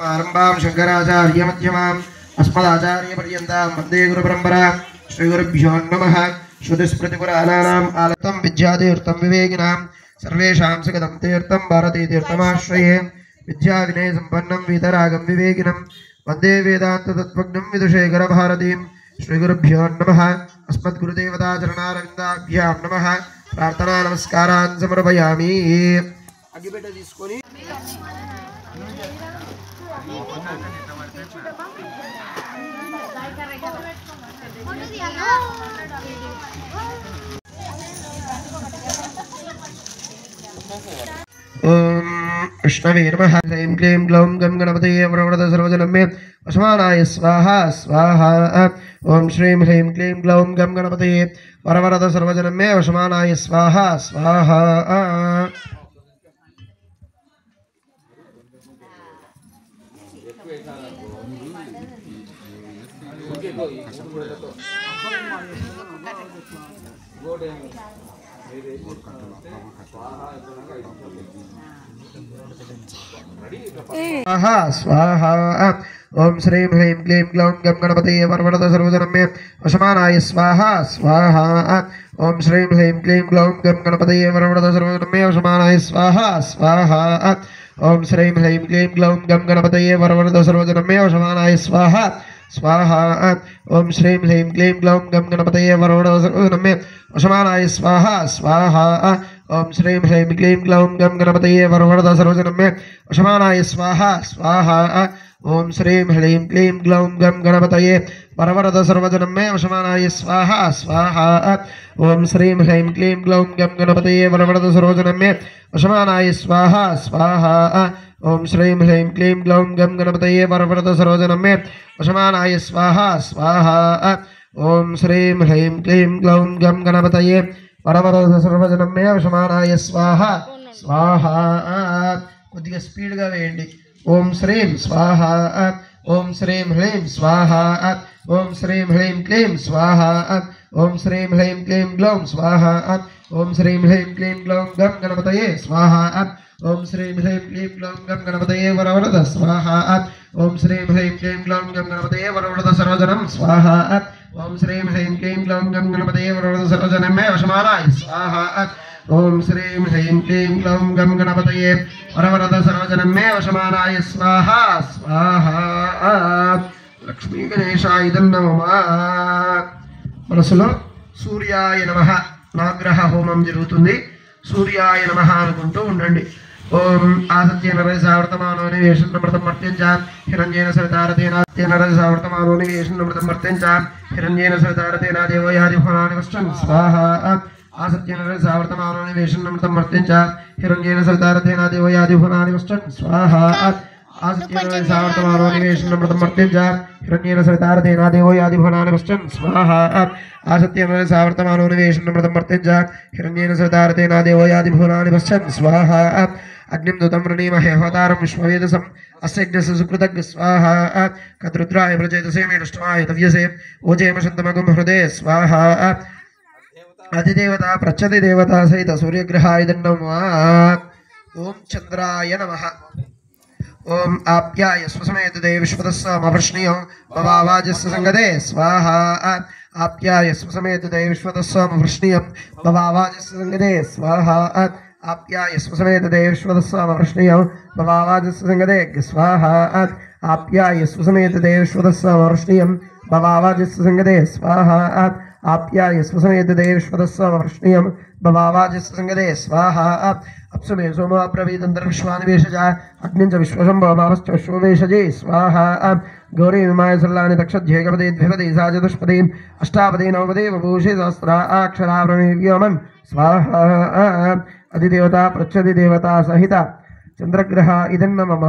आरंभां शंकराचार्य मध्यमाम् अस्मदाचार्य पर्यन्तां वन्दे गुरुपरम्परा श्रीगुरुभ्यो नमः। श्रुतिस्मृतिपुराणानाम् आलतं विद्यातीर्थं विवेकिनां सर्वेषां सुखदं तीर्थं भारतीतीर्थमाश्रये विद्याविनय सम्पन्नं वीतरागं विवेकिनं वन्दे वेदान्ततत्त्वज्ञं विदुषेखरभारतीं। श्रीगुरुभ्यो नमः। अस्मद्गुरुदेवताचरणारविन्दाभ्यां नमः। प्रार्थना नमस्कारान् समर्पयामि। अग्गिपेट తీసుకొని ओम विष्णवे नमः। ह्रीं क्लीं ग्लौं गं गणपतये वरवरद सर्वजनं मे वशमानाय स्वाहा स्वाहा। ओम श्रीं ह्रीं क्लीं ग्लौं गं गणपतये वरवरद सर्वजनं मे वशमानाय स्वाहा स्वाहा। स्वाहा स्वाहा। ओम श्रीं ह्रीं क्लीं ग्लौं गं गणपतये वरवरद सर्वजनं मे वशमानाय स्वाहा स्वाहा। ओम श्रीं ह्रीं क्लीं ग्लौं गं गणपतये वरवरद सर्वजनं मे वशमानाय स्वाहा स्वाहा। ओम श्रीं ह्रीं क्लीं ग्लौं गं गणपतये वरवरद सर्वजनं मे वशमानाय स्वाहा स्वाहा। ओम श्रीं ह्रीं क्लीं ग्लौं गं गणपतये वरवरद सर्वजनं मे वशमानाय स्वाहा स्वाहा। ओम श्रीं ह्रीं क्लीं ग्लौं गं गणपतये वरवरद सर्वजनं मे वशमानाय स्वाहा स्वाहा। ओम श्रीं ह्रीं क्लीं ग्लौं गं गणपतये वरवरद सर्वजनं मे वशमानाय स्वाहा स्वाहा। ओम श्रीं ह्रीं क्लीं ग्लौं गं गणपतये वरवरद सर्वजनं मे वशमानाय स्वाहा स्वाहा। ओम श्रीं ह्रीं क्लीं ग्लौं गं गणपतये वरवरद सर्वजनं मे वशमानाय स्वाहा स्वाहा। ओम श्रीं ह्रीं क्लीं ग्लौं गं गणपतये वरवरद सर्वजनं मे वशमानाय स्वाहा स्वाहा। కొద్దిగా స్పీడ్ గా వేయండి। ఓం శ్రీం స్వాహా। ఓం శ్రీం హ్రీం స్వాహా। ఓం శ్రీం హ్రీం క్లీం స్వాహా। ఓం శ్రీం హ్రీం క్లీం గ్లౌం స్వాహా। ఓం శ్రీం హ్రీం క్లీం గ్లౌం గం గణపతయే స్వాహా। ఓం శ్రీం హ్రీం క్లీం గ్లౌం గం గణపతయే వరవరద స్వాహా। ఓం శ్రీం హ్రీం క్లీం గ్లౌం గం గణపతయే వరవరద సర్వజనం స్వాహా। ఓం శ్రీం హ్రీం క్లీం గ్లౌం గం గణపతయే వరవరద సర్వజనం మే వశమానాయ స్వాహా। ఓం శ్రీం హ్రీం క్లీం గ్లౌం గం గణపతయే వరవరద సర్వజనం మే వశమానాయ స్వాహా స్వాహా। లక్ష్మీ గణేశాయ నమః। మనసులో సూర్యాయ నమః నాగ్రహ హోమం జరుగుతుంది। సూర్యాయ నమః అనుకుంటూ ఉండండి। ఓం ఆసత్యేన రజసావర్తమానో నివేశన్నమృతం మర్త్యంచ హిరణ్యేన సవితారతేన రజసావర్తమానో నివేశన్నమృతం మర్త్యంచ హిరణ్యేన సవితారతేన దేవయాది భువనాని వష్టం స్వాహా। ఆసత్యేన రజసావర్తమానో నివేశన్నమృతం మర్త్యంచ హిరణ్యేన సవితారతేన దేవయాది భువనాని వష్టం స్వాహా। ఆసత్యేన రజసావర్తమానో నివేశన్నమృతం మర్త్యంచ హిరణ్యేన సవితారతేన దేవయాది భువనాని వష్టం స్వాహా। ఆసత్యేన రజసావర్తమానో నివేశన్నమృతం మర్త్యంచ హిరణ్యేన సవితారతేన దేవయాది భువనాని వష్టం స్వాహా। అగ్నిం దూతం వృణీమహే హోతారం విశ్వవేదసం అస్యజ్ఞస్య సుకృతజ్ఞ స్వాహా। కద్రుద్రాయ ప్రచేతసే మేడుష్టమాయ తవ్యసే ఓజేమ శంతమగుం హృదయ స్వాహా। అధిదేవత ప్రచ్చతి దేవత సహిత సూర్యగ్రహాయ నమః। ఓం చంద్రాయ నమః। ఓం ఆప్యాయ స్వసమేత దేవ విశ్వతస్సామవృష్ణియం భవావాజస్య సంగదే స్వాహా। ఆప్యాయ స్వసమేత దేవ విశ్వతస్సామవృష్ణియం భవావాజస్య సంగదే స్వాహా। ఆప్యాయ స్వసమేత దేవ విశ్వతస్సామవృష్ణియం భవావాజస్య సంగదే స్వాహా। ఆప్యాయ స్వసమేత దేవ విశ్వతస్సామవృష్ణియం భవావాజస్య సంగదే స్వాహా। ఆప్యాయ స్వసమేత దేవ విశ్వతస్సామవృష్ణియం భవావాజస్య సంగదే స్వాహా। అప్సమే సోమో అబ్రవీదంతర్విశ్వానివేశజ అగ్నించ విశ్వశంభవశ్చ విశ్వవేశజే స్వాహా। గౌరీ విమాయ సల్లాని దక్షధ్యేకపదే ద్విపదే సా చతుష్పదే అష్టాపదే నవపదే వభూషే సహస్రా అక్షరాభ్రమే వ్యోమన్ స్వాహా। అధిదేవత ప్రత్యధిదేవత సహిత చంద్రగ్రహ ఇదన్న మమ।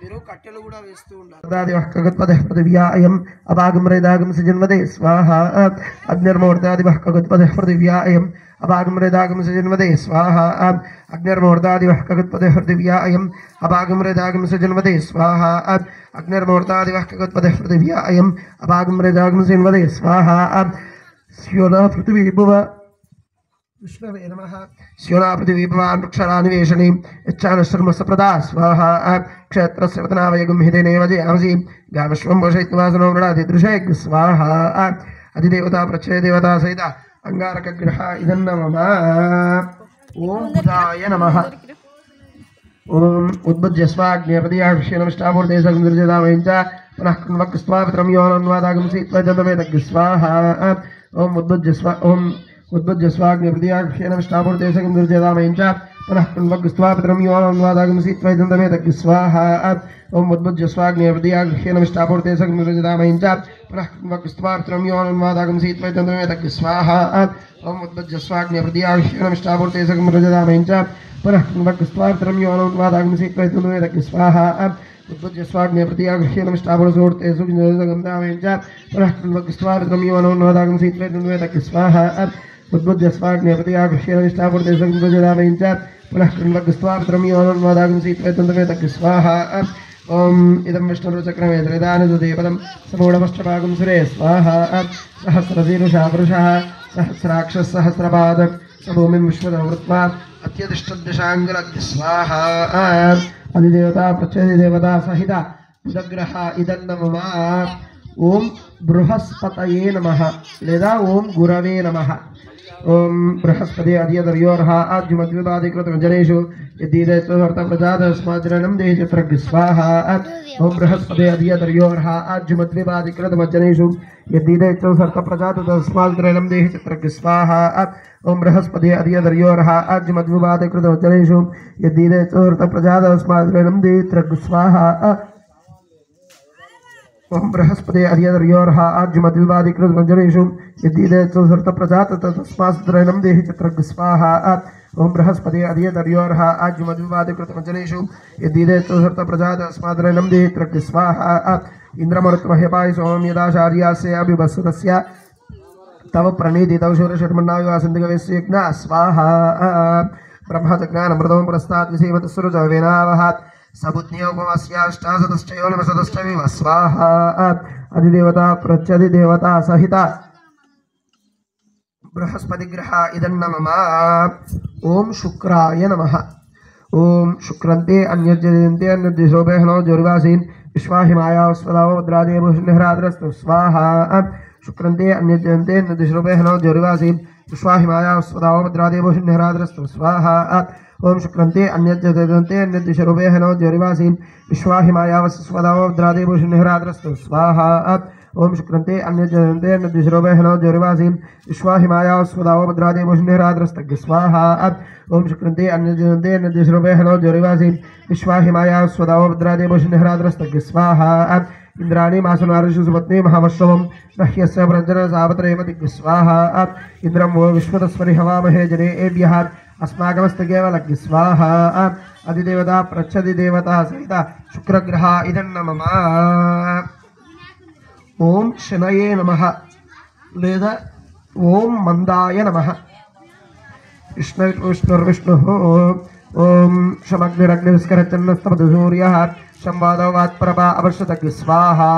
మీరు కట్టెలు కూడా వేస్తూ ఉండాలి। ఖగత్పదః పృథివ్యా అయం అభాగం రేదాగం సజన్మదే స్వాహా। అగ్నిర్మూర్తాదివః ఖగత్పదః పృథివ్యా అయం అభాగం రేదాగం సజన్మదే స్వాహా। అగ్నిర్మూర్తాదివః ఖగత్పదః పృథివ్యా అయం అభాగం రేదాగం సజన్మదే స్వాహా। అగ్నిర్మూర్తాదివః ఖగత్పదః పృథివ్యా అయం అభాగం రేదాగం సజన్మదే స్వాహా। స్యోనా పృథివీ భువ विष्णवे नमः स्योना पृथिवी भवान् वृक्षरानिवेशनीं यच्चानश्रमसप्रदा स्वाहा क्षेत्रस्य वदनावयगुं हितेनेव जयामसि गामश्वं वशयित्वासनो मृडादिदृशे स्वाहा अधिदेवता प्रचय देवता सहित अंगारकग्रह इदन्नमः ओम बुधाय नमः ओम उद्बुद्ध्य स्वाग्नेपदयाक्षेणमिष्टापूर्ते सगुंदर्जदामयञ्च पुनः कृण्वक्स्वापित्रं योनन्वादागंसि त्वजतमेतग् स्वाहा ओम उद्बुद्ध्य स्वाग्नेपदयाक्षेणमिष्टापूर्ते सगुंदर्जदामयञ्च पुनः कृण्वक्स्वापित्रं योनन्वादागंसि त्वजतमेतग् स्वाहा ओम उद्बुद्ध्य स्वाग्नेपदयाक्षेणमिष्टापूर्ते सगुंदर्जदामयञ्च पुनः कृण्वक्स्वापित्रं योनन्वादागंसि त्वजतमेतग् स्वाहा ओम उद्बुद्ध्य स्वाग्नेपदयाक्षेणमिष्टापूर्ते सगुंदर्जदामयञ्च पुनः कृण्वक्स्वापित्रं योनन्वादागंसि त्वजतमेतग् स्वाहा उद्बुद्ध्य स्वाग्नेपदयाक्षेणमिष्टापूर्ते सगुंदर्जदामयञ्च पुनः कृण्वक्स्वापित्रं योनन्वादागंसि त्वजतमेतग् स्वाहा उद्बुद्ध्य स्वाग्नेपदयाक्षेणमिष्टापूर्ते सगुंदर्जदामयञ्च पुनः कृण्वक्स्वापित्रं योनन्वादागंसि त्वजतमेतग् स्वाहा ओम इदं विष्णुरुचक्रमे त्रिदानदुदेवतं समूढमष्टभागं सुरे स्वाहा सहस्रशीर्षा पुरुषः सहस्राक्षः सहस्रपाद समूमिं विश्वतो वृत्वा अत्यतिष्ठद्दशाङ्गुलग् स्वाहा अधिदेवता प्रत्यधिदेवता सहित उदग्रह इदन्नमः ओम बृहस्पतये नमः లేదా ఓం గురవే నమః ओम बृहस्पति अधियदर्योर्हा आद्युमद्विपादिकृतमञ्जनेषु यदीदत्वर्तप्रजातस्माज्जननं देहिचित्रग् स्वाहा ओम बृहस्पति अधियदर्योर्हा आद्युमद्विपादिकृतमञ्जनेषु यदीदत्वर्तप्रजातस्माज्जननं देहिचित्रग् स्वाहा ओम बृहस्पति अधियदर्योर्हा आद्युमद्विपादिकृतमञ्जनेषु यदीदत्वर्तप्रजातस्माज्जननं देहिचित्रग् स्वाहा ओम बृहस्पति अधियदर्योर्हा आज्युमद्विपादिकृतमञ्जनेषु यदीदत्वर्तप्रजातस्माज्जननं देहिचित्रग् स्वाहा ओम बृहस्पति अधियदर्योर्हा आज्युमद्विपादिकृतमञ्जनेषु यदीदत्वर्तप्रजातस्माज्जननं देहिचित्रग् स्वाहा इन्द्रमरुत्मह्यपाय सोमं यदाचार्यास्य अभिवत्सतस्य तव प्रणीतितौ शूरषट्मन्नायुवासन्तिकवेस्यज्ञ स्वाहा ब्रह्मजज्ञानमृतं पुरस्तात् विसीमतस्सुरुजवेनावहात् सबुद्न्योपमस्याष्टाशतश्चयोनिमशतश्चविव स्वाहा अधिदेवता प्रत्यधिदेवता सहित बृहस्पतिग्रह इदन्नमः ओम शुक्राय नमः ओम शुक्रन्ते अन्यजयन्ते अन्यदिशोभेहनो ज्योर्वासीन् विश्वाहिमायावस्वदावो भद्रादेवोषनिहराद्रस्तु स्वाहा शुक्रन्ते अन्यजयन्ते अन्यदिशोभेहनो ज्योर्वासीन् विश्वाहिमायावस्वदावो भद्रादेवोषनिहराद्रस्तु स्वाहा ओम शुक्रन्ते अन्यजयन्ते अन्यदिशोभेहनो ज्योर्वासीन् विश्वाहिमायावस्वदावो भद्रादेवोषनिहराद्रस्तु स्वाहा ओम शुक्रन्ते अन्यजयन्ते अन्यदिशोभेहनो ज्योर्वासीन् विश्वाहिमायावस्वदावो भद्रादेवोषनिहराद्रस्तु स्वाहा ओम शुक्रन्ते अन्यजयन्ते अन्यदिशोभेहनो ज्योर्वासीन् विश्वाहिमायावस्वदावो भद्रादेवोषनिहराद्रस्तु स्वाहा इंद्राणी मासुनारिषु सुपत्नी महामश्रवं नह्यस्य प्रजन सावत्रेमतिग् स्वाहा इंद्रं वो विश्वतस्मरि हवामहे जने एभ्यः अस्माकमस्तकेवलग् स्वाहा अधिदेवता प्रच्छदिदेवता सहित शुक्रग्रह इदन्नमः ओम शनये नमः లేదా ओम मंदाय नमः विष्णुर्विष्णुः ओम शमग्निरग्निस्करचन्नस्तपतु सूर्यः संवादो वात्प्रभा अवश्यतग् स्वाहा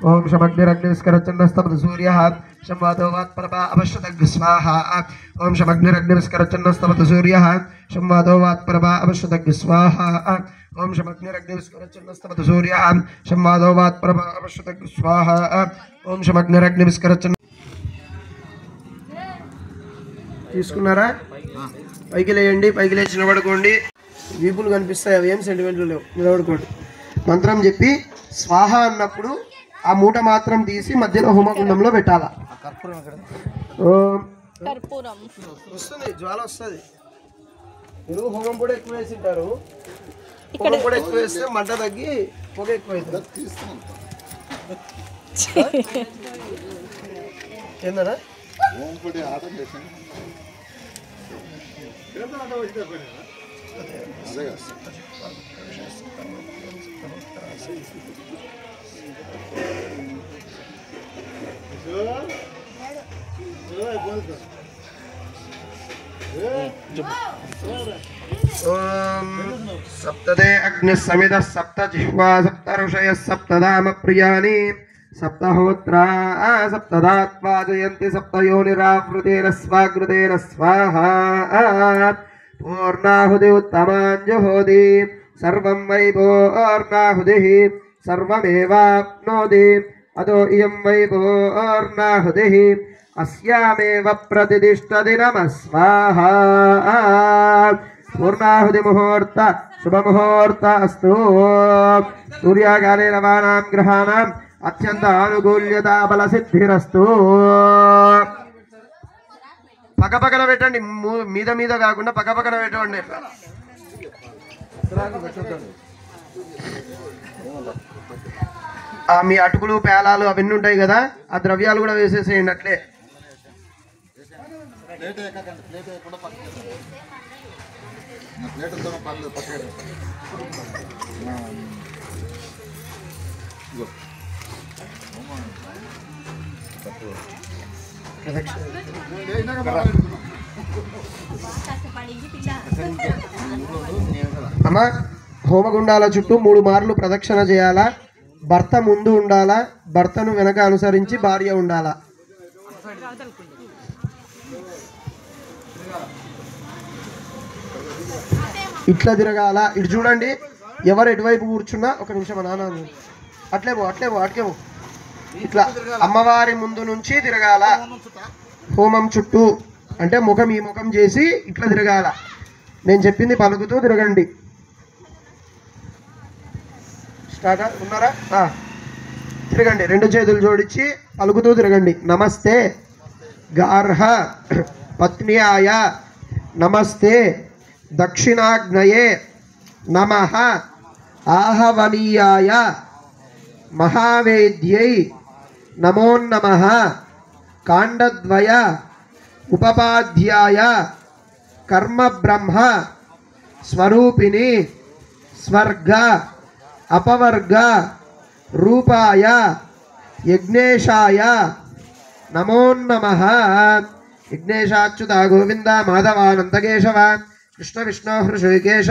ओम शमग्निरग्निस्करचन्नस्तपतु सूर्यः संवादो वात्प्रभा अवश्यतग् स्वाहा ओम शमग्निरग्निस्करचन्नस्तपतु सूर्यः संवादो वात्प्रभा अवश्यतग् स्वाहा ओम शमग्निरग्निस्करचन्नस्तपतु सूर्यः संवादो वात्प्रभा अवश्यतग् स्वाहा ओम शमग्निरग्निस्करचन्न తీసుకున్నారా పైకి లేయండి పైకి లేచి నిలబడుకోండి వీపులు కనిపిస్తాయి అవి ఏం సెంటిమెంట్లు లేవు నిలబడుకోండి మంత్రం చెప్పి స్వాహ అన్నప్పుడు ఆ మూట మాత్రం తీసి మధ్యలో హోమగుండంలో పెట్టాలా వస్తుంది జ్వాల వస్తుంది మీరు హోమం కూడా ఎక్కువ వేసి ఉంటారు హోమం కూడా ఎక్కువ వేస్తే మంట తగ్గి పొగ ఎక్కువ అవుతుంది ఏందన్నా सप्तदे अग्निः समितः सप्त जिह्वा सप्त ऋषयः सप्तधाम प्रियाणि सप्तहोत्रा सप्तदात्वा जयन्ति सप्तयोनिरावृतेन स्वाग्रुतेन स्वाहा पूर्णाहुति उत्तमाञ्जुहोति सर्वं वै पूर्णाहुतिः सर्वमेवाप्नोति अतो इयं वै पूर्णाहुतिः अस्यामेव प्रतिष्ठति नमः स्वाहा पूर्णाहुति मुहूर्त शुभ मुहूर्त अस्तु सूर्याकाले नवानां ग्रहाणाम् अत्यंत अनुकूल्यता बल सिद्धिरस्तु పక్కపక్కన పెట్టండి మీద మీద కాకుండా పక్కపక్కన పెట్టండి మీ అటుకులు పేలాలు అవన్నీ ఉంటాయి కదా ఆ ద్రవ్యాలు కూడా వేసేసేయండి అట్లే అమ్మ హోమగుండాల చుట్టూ 3 మార్లు ప్రదక్షిణ చేయాలా భర్త ముందు ఉండాలా భర్తను వెనక అనుసరించి భార్య ఉండాలా ఇట్లా తిరగాల ఇటు చూడండి ఎవరు ఎటువైపు కూర్చున్నా ఒక నిమిషం నాన్న అట్లేవో ఇట్లా అమ్మవారి ముందు నుంచి తిరగాల హోమం చుట్టూ అంటే ముఖం ఈ ముఖం చేసి ఇట్లా తిరగాల నేను చెప్పింది పలుకుతూ తిరగండి స్టార్ట్ ఉన్నారా తిరగండి 2 చేతులు జోడించి పలుకుతూ తిరగండి నమస్తే గార్హ పత్న్యాయ నమస్తే దక్షిణాగ్నయే నమః ఆహవనీయాయ మహావేద్యై నమో నమః కాండద్వయ ఉపపాధ్యాయ కర్మ బ్రహ్మ స్వరూపిణి స్వర్గ అపవర్గ రూపాయ యజ్ఞేశాయ నమో నమః యజ్ఞేశాచ్యుత గోవింద మాధవానందకేశవ కృష్ణ విష్ణు హృషికేశ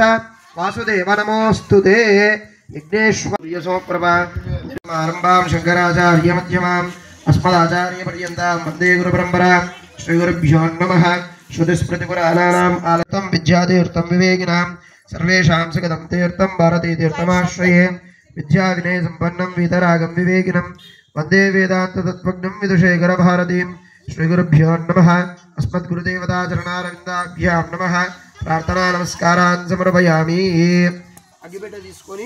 వాసుదేవ నమోస్తుతే యజ్ఞేశ్వర్యసోప్రభా ఆరంభాం శంకరాచార్య మధ్యమాం అస్మదాచార్య పర్యంతం వందే గురు పరంపరా శ్రీ గురుభ్యో నమః శృతిస్మృతిపురాణానాం ఆలయం విద్యాతీర్థం వివేకినాం సర్వేషాం సుఖదం తీర్థం భారతీ తీర్థమాశ్రయే విద్యా వినయ సంపన్నం వీతరాగం వివేకినం వందే వేదాంత తత్వజ్ఞం విదుషేఖర భారతీం శ్రీ గురుభ్యో నమః అస్మద్గురుదేవతా చరణారవిందాభ్యాం నమః ప్రార్థనా నమస్కారాన్ సమర్పయామి అగ్గిపెట్టె తీసుకొని